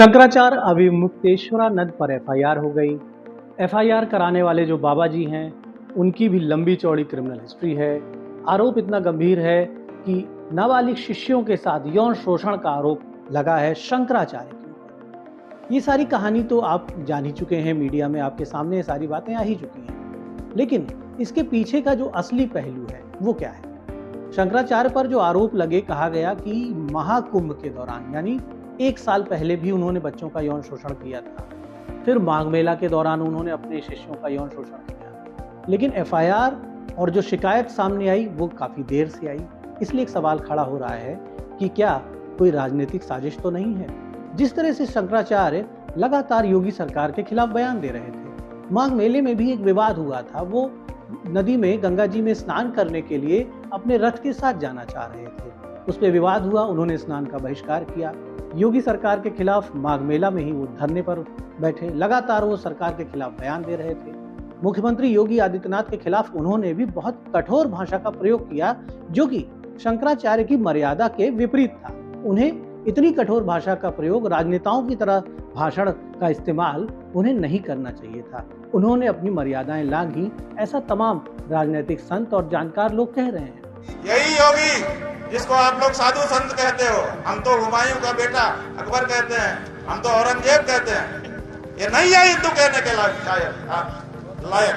शंकराचार्य अभिमुक्तेश्वरानंद पर एफआईआर हो गई। एफआईआर कराने वाले जो बाबा जी हैं, उनकी भी लंबी चौड़ी क्रिमिनल हिस्ट्री है। आरोप इतना गंभीर है कि नाबालिग शिष्यों के साथ यौन शोषण का आरोप लगा है शंकराचार्य के ऊपर। ये सारी कहानी तो आप जान ही चुके हैं, मीडिया में आपके सामने ये सारी बातें आ ही चुकी हैं। लेकिन इसके पीछे का जो असली पहलू है वो क्या है? शंकराचार्य पर जो आरोप लगे, कहा गया कि महाकुंभ के दौरान यानी 1 साल पहले भी उन्होंने बच्चों का यौन शोषण किया था। फिर माघ मेला के दौरान उन्होंने अपने शिष्यों का यौन शोषण किया। लेकिन एफआईआर और जो शिकायत सामने आई वो काफी देर से आई। इसलिए एक सवाल खड़ा हो रहा है कि क्या कोई राजनीतिक साजिश तो नहीं है? जिस तरह से शंकराचार्य लगातार योगी सरकार के खिलाफ बयान दे रहे थे, माघ मेले में भी एक विवाद हुआ था। वो नदी में, गंगा जी में स्नान करने के लिए अपने रथ के साथ जाना चाह रहे थे। उस पर विवाद हुआ, उन्होंने स्नान का बहिष्कार किया। योगी सरकार के खिलाफ माघ मेला में ही वो धरने पर बैठे, लगातार वो सरकार के खिलाफ बयान दे रहे थे। मुख्यमंत्री योगी आदित्यनाथ के खिलाफ उन्होंने भी बहुत कठोर भाषा का प्रयोग किया, जो कि शंकराचार्य की मर्यादा के विपरीत था। उन्हें इतनी कठोर भाषा का प्रयोग, राजनेताओं की तरह भाषण का इस्तेमाल उन्हें नहीं करना चाहिए था। उन्होंने अपनी मर्यादाएं लांघी, ऐसा तमाम राजनीतिक संत और जानकार लोग कह रहे हैं। यही योगी जिसको आप लोग साधु संत कहते हो, हम तो हुमायूं का बेटा अकबर कहते हैं, हम तो औरंगजेब कहते हैं, ये नहीं है हिंदू कहने के लायक।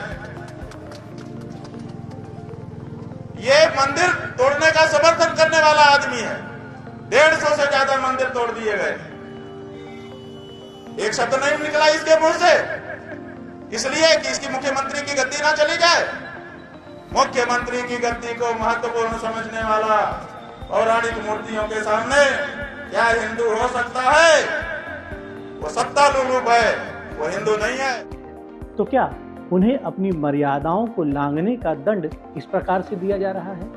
ये मंदिर तोड़ने का समर्थन करने वाला आदमी है। 150 से ज्यादा मंदिर तोड़ दिए गए, एक शब्द नहीं निकला इसके मुंह से, इसलिए कि इसकी मुख्यमंत्री की गद्दी ना चली जाए। मुख्यमंत्री की गद्दी को महत्वपूर्ण समझने वाला पौराणिक मूर्तियों के सामने क्या हिंदू हो सकता है? वो सत्ता लुलूप है, वो हिंदू नहीं है। तो क्या उन्हें अपनी मर्यादाओं को लांघने का दंड इस प्रकार से दिया जा रहा है?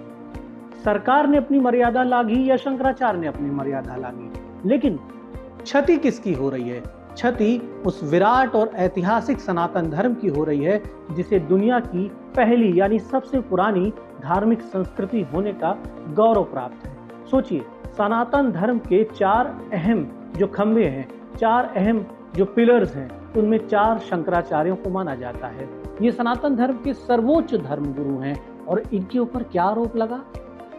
सरकार ने अपनी मर्यादा लांघी या शंकराचार्य ने अपनी मर्यादा लांघी? लेकिन क्षति किसकी हो रही है? क्षति उस विराट और ऐतिहासिक सनातन धर्म की हो रही है, जिसे दुनिया की पहली यानी सबसे पुरानी धार्मिक संस्कृति होने का गौरव प्राप्त है। सोचिए, सनातन धर्म के 4 अहम जो खंभे हैं, 4 अहम जो पिलर्स हैं, उनमें 4 शंकराचार्यों को माना जाता है। ये सनातन धर्म के सर्वोच्च धर्म गुरु हैं और इनके ऊपर क्या आरोप लगा?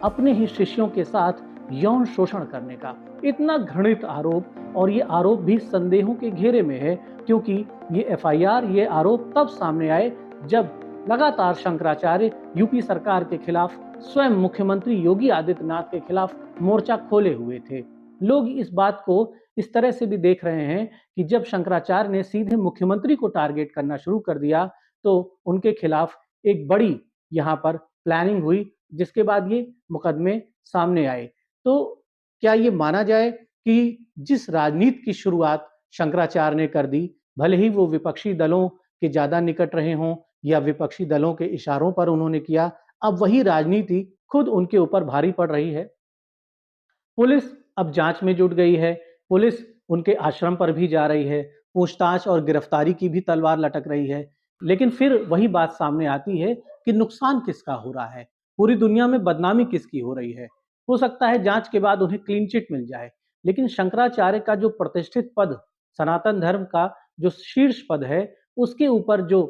अपने ही शिष्यों के साथ यौन शोषण करने का। इतना घृणित आरोप, और ये आरोप भी संदेहों के घेरे में है, क्योंकि ये एफआईआर, ये आरोप तब सामने आए जब लगातार शंकराचार्य यूपी सरकार के खिलाफ, स्वयं मुख्यमंत्री योगी आदित्यनाथ के खिलाफ मोर्चा खोले हुए थे। लोग इस बात को इस तरह से भी देख रहे हैं कि जब शंकराचार्य ने सीधे मुख्यमंत्री को टारगेट करना शुरू कर दिया, तो उनके खिलाफ एक बड़ी यहाँ पर प्लानिंग हुई, जिसके बाद ये मुकदमे सामने आए। तो क्या ये माना जाए कि जिस राजनीति की शुरुआत शंकराचार्य ने कर दी, भले ही वो विपक्षी दलों के ज्यादा निकट रहे हों या विपक्षी दलों के इशारों पर उन्होंने किया, अब वही राजनीति खुद उनके ऊपर भारी पड़ रही है। पुलिस अब जांच में जुट गई है। पुलिस उनके आश्रम पर भी जा रही है, पूछताछ और गिरफ्तारी की भी तलवार लटक रही है। लेकिन फिर वही बात सामने आती है कि नुकसान किसका हो रहा है, पूरी दुनिया में बदनामी किसकी हो रही है। हो सकता है जांच के बाद उन्हें क्लीन चिट मिल जाए, लेकिन शंकराचार्य का जो प्रतिष्ठित पद, सनातन धर्म का जो शीर्ष पद है, उसके ऊपर जो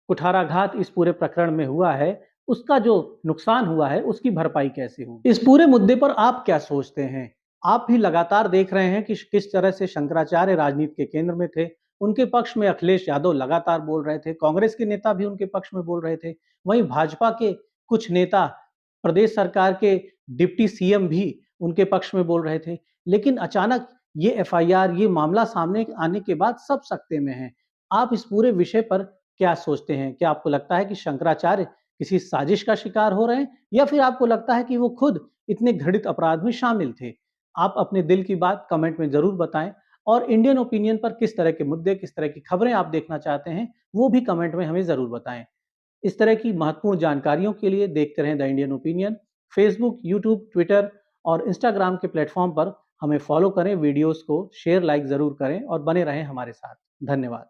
कुठाराघात इस पूरे प्रकरण में हुआ है, उसका जो नुकसान हुआ है, उसकी भरपाई कैसे होगी? इस पूरे मुद्दे पर आप क्या सोचते हैं? आप भी लगातार देख रहे हैं कि किस तरह से शंकराचार्य राजनीति के केंद्र में थे। उनके पक्ष में अखिलेश यादव लगातार बोल रहे थे, कांग्रेस के नेता भी उनके पक्ष में बोल रहे थे, वहीं भाजपा के कुछ नेता, प्रदेश सरकार के डिप्टी सीएम भी उनके पक्ष में बोल रहे थे। लेकिन अचानक ये एफआईआर, ये मामला सामने आने के बाद सब सकते में हैं। आप इस पूरे विषय पर क्या सोचते हैं? क्या आपको लगता है कि शंकराचार्य किसी साजिश का शिकार हो रहे हैं, या फिर आपको लगता है कि वो खुद इतने घृणित अपराध में शामिल थे? आप अपने दिल की बात कमेंट में जरूर बताएं, और इंडियन ओपिनियन पर किस तरह के मुद्दे, किस तरह की खबरें आप देखना चाहते हैं, वो भी कमेंट में हमें जरूर बताएं। इस तरह की महत्वपूर्ण जानकारियों के लिए देखते रहें the Indian opinion. Facebook, YouTube, Twitter और इंस्टाग्राम के प्लेटफॉर्म पर हमें फॉलो करें, वीडियोस को शेयर, लाइक जरूर करें और बने रहें हमारे साथ। धन्यवाद।